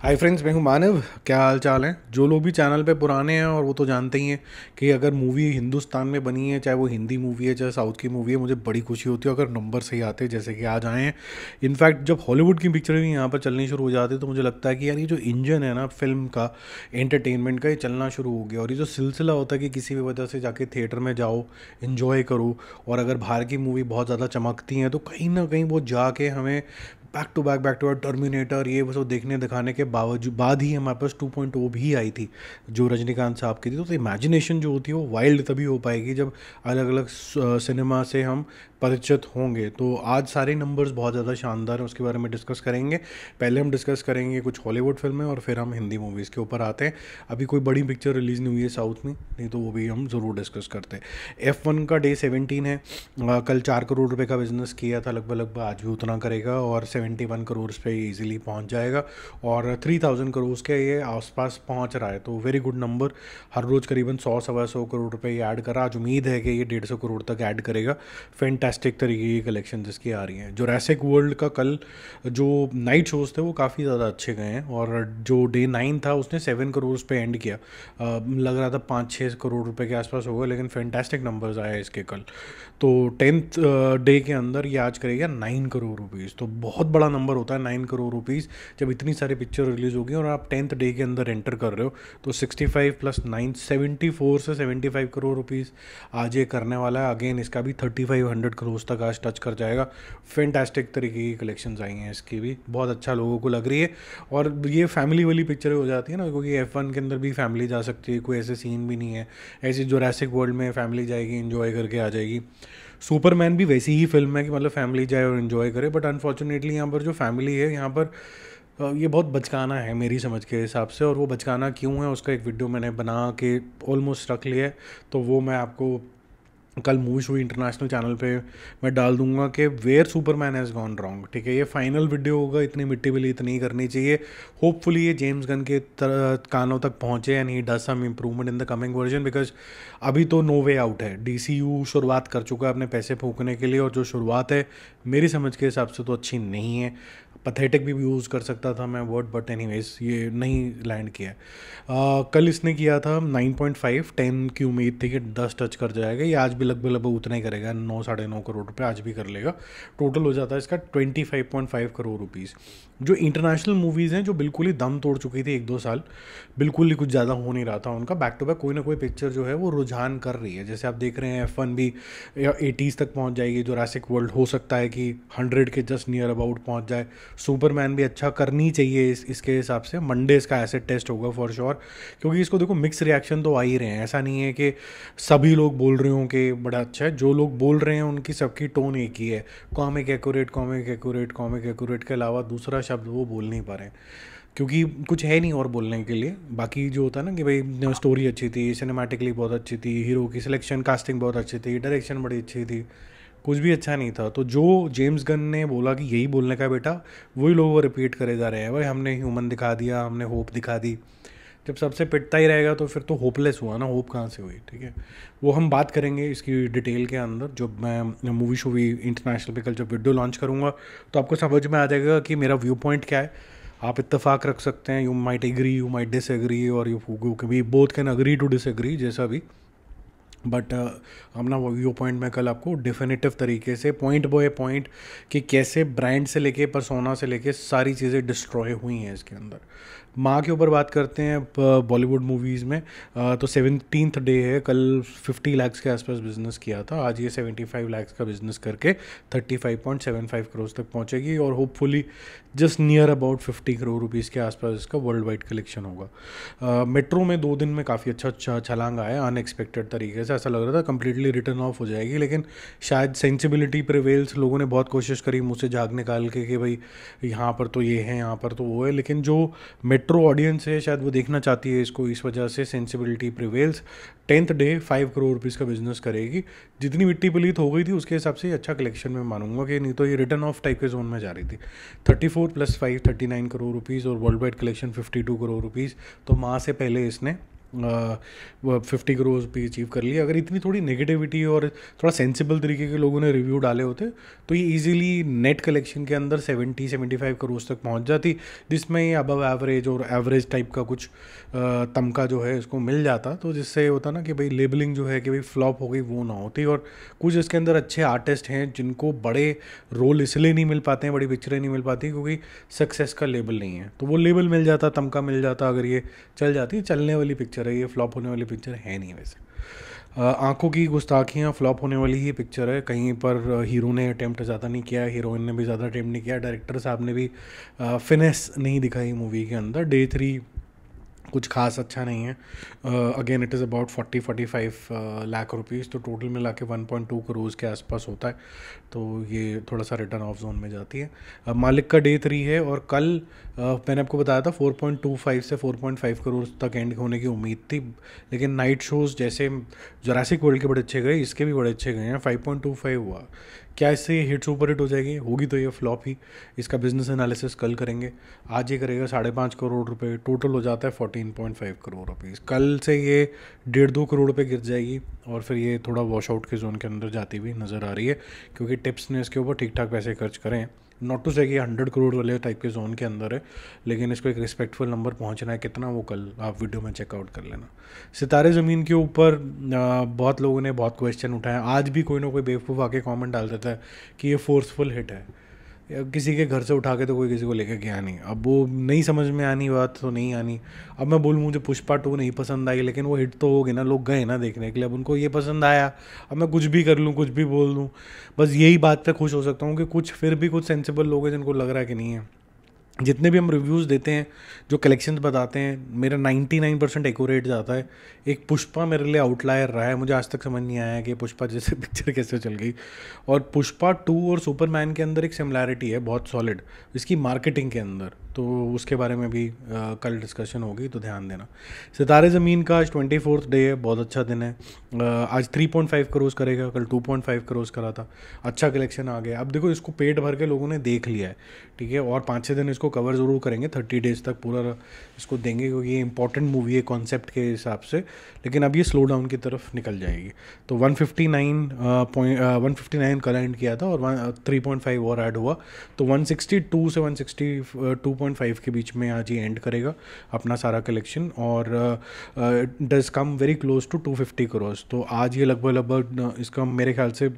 Hi friends, मैं हूं मानव। क्या हाल चाल है? जो लोग भी चैनल पे पुराने हैं और वो तो जानते ही हैं कि अगर मूवी हिंदुस्तान में बनी है, चाहे वो हिंदी मूवी है चाहे साउथ की मूवी है, मुझे बड़ी खुशी होती है अगर नंबर सही आते हैं जैसे कि आज आए हैं। इनफैक्ट जब हॉलीवुड की पिक्चर भी यहाँ पर चलनी शुरू हो जाती है तो मुझे लगता है कि यार ये जो इंजन है ना फिल्म का, एंटरटेनमेंट का, ये चलना शुरू हो गया। और ये जो सिलसिला होता है कि किसी भी वजह से जाके थिएटर में जाओ, इन्जॉय करो, और अगर बाहर की मूवी बहुत ज़्यादा चमकती हैं तो कहीं ना कहीं वो जाके हमें बैक टू बैक टर्मिनेटर ये वो सब देखने दिखाने के बावजूद बाद ही हमारे पास 2.0 भी आई थी, जो रजनीकांत साहब की थी। तो इमेजिनेशन जो होती है वो वाइल्ड तभी हो पाएगी जब अलग अलग सिनेमा से हम परिचित होंगे। तो आज सारे नंबर्स बहुत ज़्यादा शानदार हैं, उसके बारे में डिस्कस करेंगे। पहले हम डिस्कस करेंगे कुछ हॉलीवुड फिल्में और फिर हम हिंदी मूवीज़ के ऊपर आते हैं। अभी कोई बड़ी पिक्चर रिलीज़ नहीं हुई है साउथ में, नहीं तो वो भी हम ज़रूर डिस्कस करते हैं। F1 का डे 17 है। कल 4 करोड़ रुपए का बिजनेस किया था लगभग, आज भी उतना करेगा और 71 करोड़ पे इजीली पहुंच जाएगा। और 3000 करोड़ के ये आसपास पहुंच रहा है, तो वेरी गुड नंबर। हर रोज़ करीबन 100 सवा 100 करोड़ रुपए ये ऐड करा। आज उम्मीद है कि ये 150 करोड़ तक ऐड करेगा। फैंटास्टिक तरीके की कलेक्शन जिसकी आ रही हैं। जुरासिक वर्ल्ड का कल जो नाइट शोज़ थे वो काफ़ी ज़्यादा अच्छे गए हैं, और जो डे 9 था उसने 7 करोड़ पे एंड किया। लग रहा था 5-6 करोड़ रुपए के आसपास होगा, लेकिन फैंटास्टिक नंबर्स आए इसके कल। तो 10th डे के अंदर ये आज करेगा 9 करोड़ रुपीज़। तो बहुत बड़ा नंबर होता है 9 करोड़ रुपीज़। जब इतनी सारी पिक्चर रिलीज़ होगी और आप 10th डे के अंदर एंटर कर रहे हो, तो 65 प्लस 9 74 से 75 करोड़ रुपीज़ आज ये करने वाला है। अगेन इसका भी 3500 करोड़ तक आज टच कर जाएगा। फैंटास्टिक तरीके की कलेक्शंस आई हैं इसकी भी, बहुत अच्छा लोगों को लग रही है। और ये फैमिली वाली पिक्चरें हो जाती है ना, क्योंकि F1 के अंदर भी फैमिली जा सकती है, कोई ऐसे सीन भी नहीं है। ऐसी जोरासिक वर्ल्ड में फैमिली जाएगी, इंजॉय करके आ जाएगी। सुपरमैन भी वैसी ही फिल्म है कि मतलब फैमिली जाए और इन्जॉय करे, बट अनफॉर्चुनेटली यहाँ पर जो फैमिली है यहाँ पर ये बहुत बचकाना है मेरी समझ के हिसाब से। और वो बचकाना क्यों है उसका एक वीडियो मैंने बना के ऑलमोस्ट रख लिया है, तो वो मैं आपको कल मूवी शो इंटरनेशनल चैनल पे मैं डाल दूंगा कि where Superman has gone wrong. ठीक है, ये फाइनल वीडियो होगा, इतनी मिट्टी बिली इतनी ही करनी चाहिए। होपफुली ये जेम्स गन के कानों तक पहुंचे and he does some improvement in the coming version, because अभी तो नो वे आउट है। DCU शुरुआत कर चुका है अपने पैसे फूकने के लिए, और जो शुरुआत है मेरी समझ के हिसाब से तो अच्छी नहीं है। पथेटिक भी यूज़ कर सकता था मैं वर्ड, बट एनीवेज ये नहीं लैंड किया है। कल इसने किया था 9.5, 10 की उम्मीद थी कि 10 टच कर जाएगा। ये आज भी लगभग लगभग उतना ही करेगा, 9 साढ़े 9 करोड़ रुपए आज भी कर लेगा। टोटल हो जाता है इसका 25.5 करोड़ रुपीज़। जो इंटरनेशनल मूवीज़ हैं जो बिल्कुल ही दम तोड़ चुकी थी 1-2 साल, बिल्कुल ही कुछ ज़्यादा हो नहीं रहा था उनका, बैक टू बैक कोई ना कोई पिक्चर जो है वो रुझान कर रही है। जैसे आप देख रहे हैं F1 भी 80s तक पहुंच जाएगी। जुरासिक वर्ल्ड हो सकता है कि 100 के जस्ट नियर अबाउट पहुंच जाए। सुपरमैन भी अच्छा करनी चाहिए इसके हिसाब से। मंडे इसका एसिड टेस्ट होगा फॉर श्योर, क्योंकि इसको देखो मिक्स रिएक्शन तो आ ही रहे हैं। ऐसा नहीं है कि सभी लोग बोल रहे हों कि बड़ा अच्छा है। जो लोग बोल रहे हैं उनकी सबकी टोन एक ही है, comic accurate comic accurate comic accurate के अलावा दूसरा शब्द वो बोल नहीं पा रहे हैं, क्योंकि कुछ है नहीं और बोलने के लिए। बाकी जो होता है ना कि भाई स्टोरी अच्छी थी, सिनेमैटिकली बहुत अच्छी थी, हीरो की सिलेक्शन कास्टिंग बहुत अच्छी थी, डायरेक्शन बड़ी अच्छी थी, कुछ भी अच्छा नहीं था। तो जो जेम्स गन ने बोला कि यही बोलने का बेटा, वही लोग वो रिपीट करे जा रहे हैं। भाई हमने ह्यूमन दिखा दिया, हमने होप दिखा दी। जब सबसे पिटता ही रहेगा तो फिर तो होपलेस हुआ ना, होप कहाँ से हुई? ठीक है, वो हम बात करेंगे इसकी डिटेल के अंदर जब मैं मूवी शो भी इंटरनेशनल पे कल जब वीडियो लॉन्च करूँगा, तो आपको समझ में आ जाएगा कि मेरा व्यू पॉइंट क्या है। आप इत्तेफाक रख सकते हैं, you might agree, you might disagree, और यू कभी both can agree to disagree, जैसा भी। बट हम ना वो व्यू पॉइंट में कल आपको डिफिनेटिव तरीके से पॉइंट बाय पॉइंट कि कैसे ब्रांड से लेके पर्सोना से लेके सारी चीज़ें डिस्ट्रॉय हुई हैं इसके अंदर। माँ के ऊपर बात करते हैं बॉलीवुड मूवीज़ में। तो 17th डे है। कल 50 लाख के आसपास बिजनेस किया था, आज ये 75 लाख का बिजनेस करके 35.75 करोड़ तक पहुंचेगी, और hopefully just near about 50 crore rupees के आसपास इसका वर्ल्ड वाइड कलेक्शन होगा। मेट्रो में 2 दिन में काफ़ी अच्छा छलांग आया अनएक्सपेक्टेड तरीके से। ऐसा लग रहा था कंप्लीटली रिटर्न ऑफ हो जाएगी, लेकिन शायद सेंसिबिलिटी प्रिवेल्स। लोगों ने बहुत कोशिश करी मुझ से झाग निकाल के कि भाई यहाँ पर तो ये है, यहाँ पर तो वो है, लेकिन जो मेट्रो ऑडियंस है शायद वो देखना चाहती है इसको, इस वजह से sensibility prevails. 10th day 5 crore rupees का बिजनेस करेगी। जितनी मिट्टी पलीत हो गई थी उसके हिसाब से अच्छा कलेक्शन में मानूंगा, कि नहीं तो ये रिटर्न ऑफ टाइप के जोन में जा रही थी। 34 + 5 39 करोड़ रुपीज़, और world wide collection 52 crore rupees. तो माँ से पहले इसने 50 करोड़ भी अचीव कर लिया। अगर इतनी थोड़ी नेगेटिविटी और थोड़ा सेंसिबल तरीके के लोगों ने रिव्यू डाले होते तो ये इजीली नेट कलेक्शन के अंदर 70-75 करोड़ तक पहुंच जाती, जिसमें ये अबव एवरेज और एवरेज टाइप का कुछ तमका जो है इसको मिल जाता। तो जिससे होता ना कि भाई लेबलिंग जो है कि भाई फ्लॉप हो गई वो ना होती। और कुछ इसके अंदर अच्छे आर्टिस्ट हैं जिनको बड़े रोल इसलिए नहीं मिल पाते हैं, बड़ी पिक्चरें नहीं मिल पाती क्योंकि सक्सेस का लेबल नहीं है, तो वो लेबल मिल जाता, तमका मिल जाता, अगर ये चल जाती। चलने वाली पिक्चर है ये, फ्लॉप होने वाली पिक्चर है नहीं। वैसे आंखों की गुस्ताखियाँ फ्लॉप होने वाली ही पिक्चर है। कहीं पर हीरो ने अटेम्प्ट ज़्यादा नहीं किया, हीरोइन ने भी ज़्यादा अटेम्प्ट नहीं किया, डायरेक्टर साहब ने भी फिनेस नहीं दिखाई मूवी के अंदर। डे 3 कुछ खास अच्छा नहीं है। Again it is about 40-45 lakh rupees, तो टोटल मिला के 1.2 करोड़ के आसपास होता है। तो ये थोड़ा सा रिटर्न ऑफ जोन में जाती है। मालिक का डे 3 है और कल मैंने आपको बताया था 4.25 से 4.5 करोड़ तक एंड होने की उम्मीद थी, लेकिन नाइट शोज़ जैसे जुरासिक वर्ल्ड के बड़े अच्छे गए, इसके भी बड़े अच्छे गए हैं। 5.25 हुआ। क्या इससे ये हिट सुपर हिट हो जाएगी? होगी तो ये फ्लॉप ही। इसका बिजनेस एनालिसिस कल करेंगे। आज ये करेगा 5.5 करोड़ रुपए, टोटल हो जाता है 14.5 करोड़ रुपीज़। कल से ये 1.5-2 करोड़ रुपए गिर जाएगी और फिर ये थोड़ा वॉश आउट के जोन के अंदर जाती हुई नज़र आ रही है, क्योंकि टिप्स ने इसके ऊपर ठीक ठाक पैसे खर्च करें। नॉट टू से कि 100 करोड़ वाले टाइप के जोन के अंदर है, लेकिन इसको एक रिस्पेक्टफुल नंबर पहुंचना है। कितना वो कल आप वीडियो में चेकआउट कर लेना। सितारे ज़मीन के ऊपर बहुत लोगों ने बहुत क्वेश्चन उठाए। आज भी कोई ना कोई बेवकूफ़ आके कमेंट डाल देता है कि ये फोर्सफुल हिट है। किसी के घर से उठा के तो कोई किसी को लेकर गया नहीं। अब वो नहीं समझ में आनी बात तो नहीं आनी। अब मैं बोलूँ मुझे पुष्पा 2 नहीं पसंद आई, लेकिन वो हिट तो होगी ना, लोग गए ना देखने के लिए, अब उनको ये पसंद आया। अब मैं कुछ भी कर लूँ, कुछ भी बोल दूँ, बस यही बात पे खुश हो सकता हूँ कि कुछ फिर भी कुछ सेंसिबल लोग हैं जिनको लग रहा है कि नहीं है। जितने भी हम रिव्यूज़ देते हैं, जो कलेक्शंस बताते हैं, मेरा 99% एक्यूरेट जाता है। एक पुष्पा मेरे लिए आउटलायर रहा है। मुझे आज तक समझ नहीं आया कि पुष्पा जैसे पिक्चर कैसे चल गई। और पुष्पा 2 और सुपरमैन के अंदर एक सिमिलैरिटी है बहुत सॉलिड, इसकी मार्केटिंग के अंदर, तो उसके बारे में भी कल डिस्कशन होगी, तो ध्यान देना। सितारे ज़मीन का आज 24th डे है, बहुत अच्छा दिन है। आज 3.5 करोड़ करेगा, कल 2.5 करोड़ करा था। अच्छा कलेक्शन आ गया। अब देखो इसको पेट भर के लोगों ने देख लिया है, ठीक है, और 5-6 दिन इसको कवर ज़रूर करेंगे, 30 डेज़ तक पूरा इसको देंगे, क्योंकि ये इंपॉर्टेंट मूवी है कॉन्सेप्ट के हिसाब से। लेकिन अब ये स्लो डाउन की तरफ निकल जाएगी। तो 159 कल एंड किया था और 3.5 और ऐड हुआ, तो 162 से 162.5 के बीच में आज ये एंड करेगा अपना सारा कलेक्शन। और does come very close to 250 crore. तो आज ये लगभग इसका मेरे ख्याल से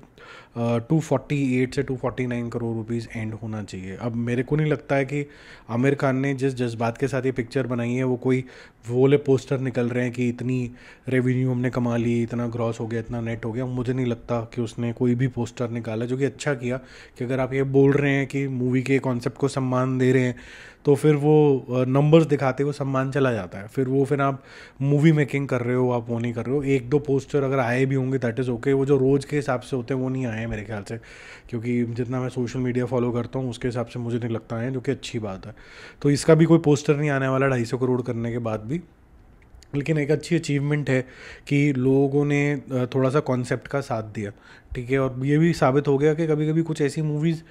248 से 249 करोड़ रुपीज़ एंड होना चाहिए। अब मेरे को नहीं लगता है कि आमिर खान ने जिस जज्बात के साथ ये पिक्चर बनाई है वो कोई वोले पोस्टर निकल रहे हैं कि इतनी रेवेन्यू हमने कमा ली, इतना ग्रॉस हो गया, इतना नेट हो गया। मुझे नहीं लगता कि उसने कोई भी पोस्टर निकाला, जो कि अच्छा किया कि अगर आप ये बोल रहे हैं कि मूवी के कॉन्सेप्ट को सम्मान दे रहे हैं, तो फिर वो नंबर्स दिखाते हुए सम्मान चला जाता है। फिर आप मूवी मेकिंग कर रहे हो, आप वो नहीं कर रहे हो। 1-2 पोस्टर अगर आए भी होंगे दैट इज़ ओके, वो जो रोज़ के हिसाब से होते हैं वो नहीं आए मेरे ख्याल से, क्योंकि जितना मैं सोशल मीडिया फॉलो करता हूँ उसके हिसाब से मुझे नहीं लगता है, जो कि अच्छी बात है। तो इसका भी कोई पोस्टर नहीं आने वाला 250 करोड़ करने के बाद भी, लेकिन एक अच्छी अचीवमेंट है कि लोगों ने थोड़ा सा कॉन्सेप्ट का साथ दिया, ठीक है। और ये भी साबित हो गया कि कभी कभी कुछ ऐसी मूवीज़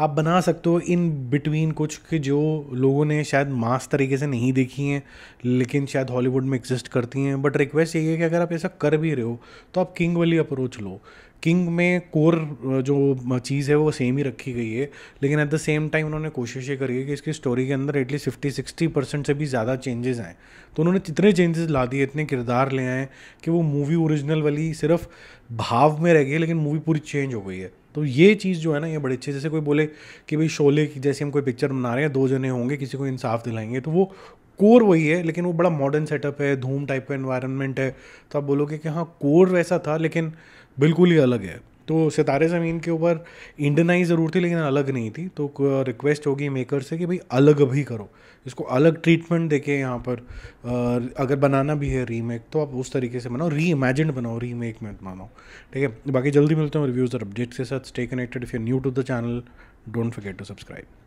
आप बना सकते हो इन बिटवीन कुछ कि जो लोगों ने शायद मास तरीके से नहीं देखी हैं, लेकिन शायद हॉलीवुड में एग्जिस्ट करती हैं। बट रिक्वेस्ट यही है कि अगर आप ऐसा कर भी रहे हो तो आप किंग वाली अप्रोच लो। किंग में कोर जो चीज़ है वो सेम ही रखी गई है, लेकिन एट द सेम टाइम उन्होंने कोशिश ये करी है कि इसकी स्टोरी के अंदर एटलीस्ट 50-60% से भी ज़्यादा चेंजेस आए। तो उन्होंने इतने चेंजेस ला दिए, इतने किरदार ले आए कि वो मूवी ओरिजिनल वाली सिर्फ भाव में रह गई, लेकिन मूवी पूरी चेंज हो गई है। तो ये चीज़ जो है ना, ये बड़ी अच्छी। जैसे कोई बोले कि भाई शोले की जैसे हम कोई पिक्चर बना रहे हैं, 2 जने होंगे, किसी को इंसाफ दिलाएंगे, तो वो कोर वही है, लेकिन वो बड़ा मॉडर्न सेटअप है, धूम टाइप का एनवायरनमेंट है, तो आप बोलोगे कि हाँ कोर वैसा था, लेकिन बिल्कुल ही अलग है। तो सितारे ज़मीन के ऊपर इंडियनाइज ज़रूर थी, लेकिन अलग नहीं थी। तो रिक्वेस्ट होगी मेकर से कि भाई अलग भी करो, इसको अलग ट्रीटमेंट देके यहाँ पर अगर बनाना भी है रीमेक तो आप उस तरीके से बनाओ, री इमेजिन्ड बनाओ, रीमेक में बनाओ, ठीक है। बाकी जल्दी मिलते हैं रिव्यूज़ और अपडेट्स के साथ। Stay connected. If you new to the channel, don't forget to subscribe.